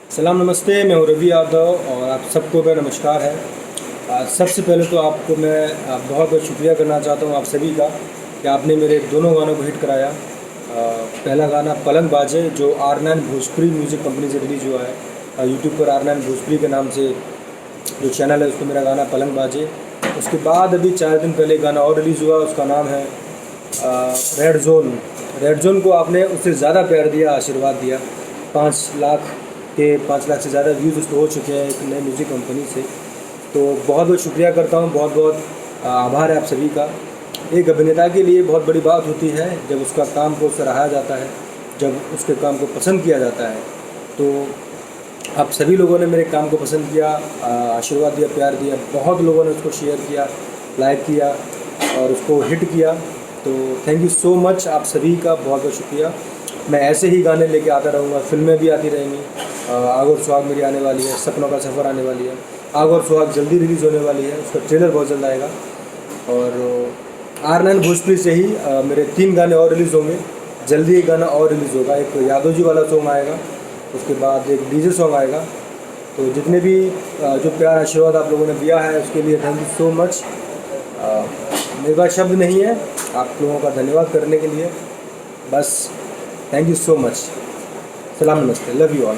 सलाम नमस्ते, मैं हूँ रवि यादव और आप सबको मेरा नमस्कार है। सबसे पहले तो आपको मैं बहुत बहुत शुक्रिया करना चाहता हूँ आप सभी का कि आपने मेरे दोनों गानों को हिट कराया। पहला गाना पलंग बाजे जो R9 भोजपुरी म्यूज़िक कंपनी से रिलीज़ हुआ है। यूट्यूब पर R9 भोजपुरी के नाम से जो चैनल है उसको मेरा गाना पलंग बाजे। उसके बाद अभी 4 दिन पहले गाना और रिलीज़ हुआ, उसका नाम है रेड जोन। रेड जोन को आपने उससे ज़्यादा प्यार दिया, आशीर्वाद दिया। 5 लाख से ज़्यादा व्यूज़ उसको हो चुके हैं एक नई म्यूज़िक कंपनी से। तो बहुत बहुत शुक्रिया करता हूँ, बहुत बहुत आभार है आप सभी का। एक अभिनेता के लिए बहुत बड़ी बात होती है जब उसका काम को सराहा जाता है, जब उसके काम को पसंद किया जाता है। तो आप सभी लोगों ने मेरे काम को पसंद किया, आशीर्वाद दिया, प्यार दिया। बहुत लोगों ने उसको शेयर किया, लाइक किया और उसको हिट किया। तो थैंक यू सो मच आप सभी का, बहुत बहुत शुक्रिया। मैं ऐसे ही गाने लेके आता रहूँगा, फिल्में भी आती रहेंगी। आग और सुहाग मेरी आने वाली है, सपनों का सफ़र आने वाली है। आग और सुहाग जल्दी रिलीज़ होने वाली है, उसका ट्रेलर बहुत जल्द आएगा। और R9 भोजपुरी से ही मेरे 3 गाने और रिलीज़ होंगे। जल्दी एक गाना और रिलीज़ होगा, एक यादव जी वाला सॉन्ग आएगा, उसके बाद एक डीजे सॉन्ग आएगा। तो जितने भी जो प्यार आशीर्वाद आप लोगों ने दिया है उसके लिए थैंक यू सो मच। मेरे पास शब्द नहीं है आप लोगों का धन्यवाद करने के लिए, बस थैंक यू सो मच। सलाम नमस्ते, लव यू ऑल।